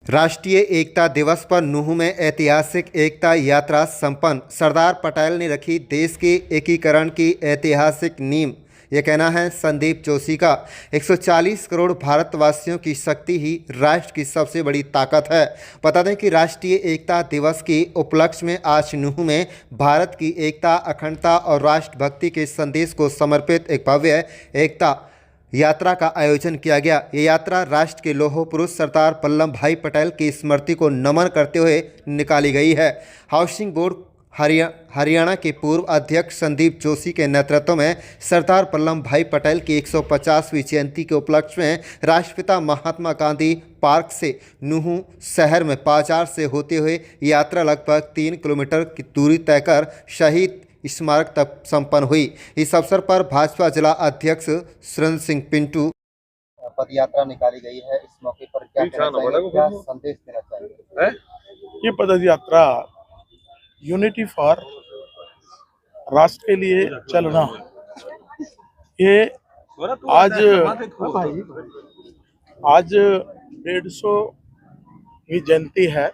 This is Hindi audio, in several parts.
राष्ट्रीय एकता दिवस पर नूंह में ऐतिहासिक एकता यात्रा संपन्न। सरदार पटेल ने रखी देश के एकीकरण की ऐतिहासिक नींव। यह कहना है संदीप जोशी का। 140 करोड़ भारतवासियों की शक्ति ही राष्ट्र की सबसे बड़ी ताकत है। बता दें कि राष्ट्रीय एकता दिवस के उपलक्ष्य में आज नूंह में भारत की एकता, अखंडता और राष्ट्रभक्ति के संदेश को समर्पित एक भव्य एकता यात्रा का आयोजन किया गया। ये यात्रा राष्ट्र के लौह पुरुष सरदार वल्लभ भाई पटेल की स्मृति को नमन करते हुए निकाली गई है। हाउसिंग बोर्ड हरियाणा के पूर्व अध्यक्ष संदीप जोशी के नेतृत्व में सरदार वल्लभ भाई पटेल की 150वीं जयंती के उपलक्ष्य में राष्ट्रपिता महात्मा गांधी पार्क से नूंह शहर में बाजार से होते हुए यात्रा लगभग 3 किलोमीटर की दूरी तय कर शहीद स्मारक तक संपन्न हुई। इस अवसर पर भाजपा जिला अध्यक्ष सुरेंद्र सिंह पिंटू पद यात्रा निकाली गई है। इस मौके पर क्या संदेश देना चाहिए? ये पद यात्रा यूनिटी फॉर राष्ट्र के लिए चलना, ये आज 150वीं जयंती है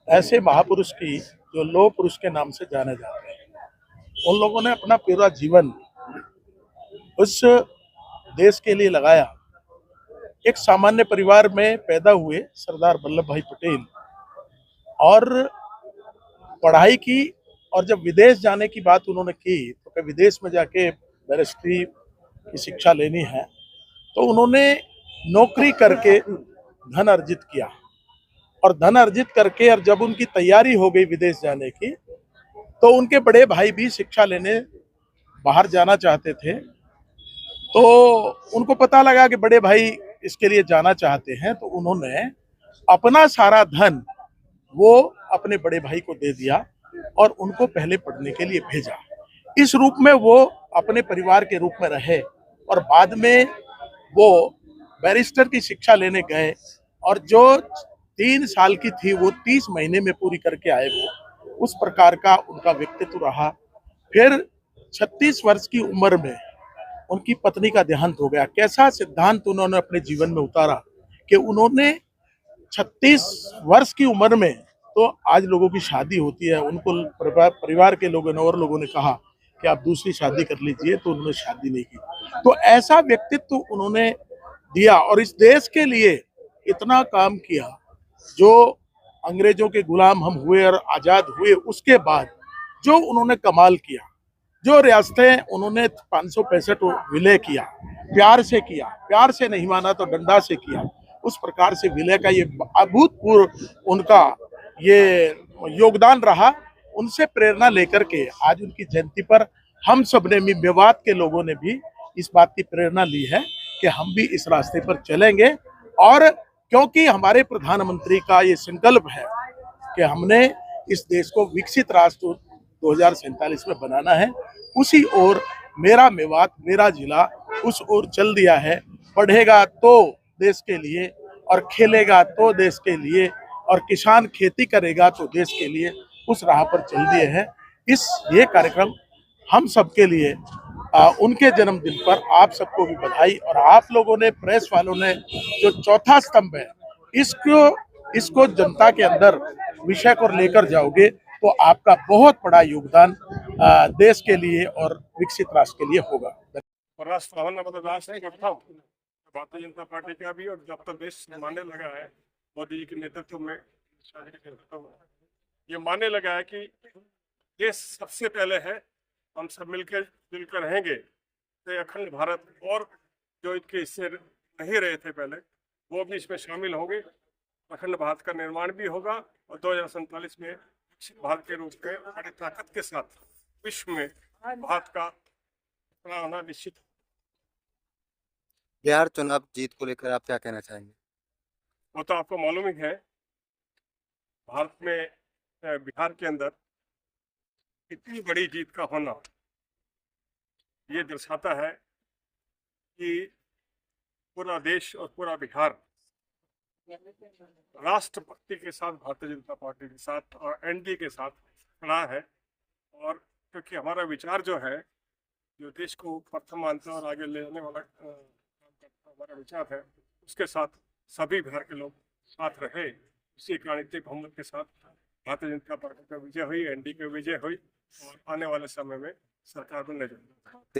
ऐसे महापुरुष की जो लौह पुरुष के नाम से जाने जाते हैं। उन लोगों ने अपना पूरा जीवन उस देश के लिए लगाया। एक सामान्य परिवार में पैदा हुए सरदार वल्लभ भाई पटेल और पढ़ाई की, और जब विदेश जाने की बात उन्होंने की तो विदेश में जाके बैरिस्ट्री की शिक्षा लेनी है, तो उन्होंने नौकरी करके धन अर्जित किया। और धन अर्जित करके और जब उनकी तैयारी हो गई विदेश जाने की, तो उनके बड़े भाई भी शिक्षा लेने बाहर जाना चाहते थे। तो उनको पता लगा कि बड़े भाई इसके लिए जाना चाहते हैं, तो उन्होंने अपना सारा धन वो अपने बड़े भाई को दे दिया और उनको पहले पढ़ने के लिए भेजा। इस रूप में वो अपने परिवार के रूप में रहे और बाद में वो बैरिस्टर की शिक्षा लेने गए और जो 3 साल की थी वो 30 महीने में पूरी करके आए। वो उस प्रकार का उनका व्यक्तित्व रहा। फिर 36 वर्ष की उम्र में उनकी पत्नी का देहांत हो गया। कैसा सिद्धांत उन्होंने अपने जीवन में उतारा कि उन्होंने 36 वर्ष की उम्र में, तो आज लोगों की शादी होती है, उनको परिवार के लोगों ने और लोगों ने कहा कि आप दूसरी शादी कर लीजिए, तो उन्होंने शादी नहीं की। तो ऐसा व्यक्तित्व उन्होंने दिया और इस देश के लिए इतना काम किया। जो अंग्रेजों के गुलाम हम हुए और आजाद हुए, उसके बाद जो उन्होंने कमाल किया, जो रियासतें उन्होंने 565 विलय किया, प्यार से नहीं माना तो डंडा से किया, उस प्रकार से विलय का ये अभूतपूर्व उनका ये योगदान रहा। उनसे प्रेरणा लेकर के आज उनकी जयंती पर हम सब ने भी, मेवात के लोगों ने भी इस बात की प्रेरणा ली है कि हम भी इस रास्ते पर चलेंगे। और क्योंकि हमारे प्रधानमंत्री का ये संकल्प है कि हमने इस देश को विकसित राष्ट्र 2047 में बनाना है, उसी ओर मेरा मेवात, मेरा जिला उस ओर चल दिया है। पढ़ेगा तो देश के लिए और खेलेगा तो देश के लिए और किसान खेती करेगा तो देश के लिए, उस राह पर चल दिए हैं। ये कार्यक्रम हम सबके लिए उनके जन्मदिन पर आप सबको भी बधाई। और आप लोगों ने, प्रेस वालों ने, जो चौथा स्तंभ है, इसको जनता के अंदर विषय को लेकर जाओगे तो आपका बहुत बड़ा योगदान देश के लिए और विकसित राष्ट्र के लिए होगा। भारतीय जनता पार्टी का भी, और जब तक देश मानने लगा है मोदी जी के नेतृत्व में, ये मानने लगा है कि देश सबसे पहले है, हम सब मिलकर जुलकर रहेंगे तो अखंड भारत, और जो इसके हिस्से नहीं रहे थे पहले वो भी इसमें शामिल होंगे। अखंड भारत का निर्माण भी होगा और 2047 में भारत के रूप में बड़ी ताकत के साथ विश्व में भारत का होना निश्चित। बिहार चुनाव जीत को लेकर आप क्या कहना चाहेंगे? वो तो आपको मालूम ही है, भारत में, बिहार के अंदर इतनी बड़ी जीत का होना ये दर्शाता है कि पूरा देश और पूरा बिहार राष्ट्रभक्ति के साथ, भारतीय जनता पार्टी के साथ और एनडीए के साथ खड़ा है। और क्योंकि हमारा विचार जो है, जो देश को प्रथम मानता और आगे ले जाने वाला हमारा विचार है, उसके साथ सभी बिहार के लोग साथ रहे, इसी गाणितिक बहुमत के साथ भारतीय जनता पार्टी का विजय हुई, एनडीए की विजय हुई और आने वाले समय में सरकार बनने जा रही है।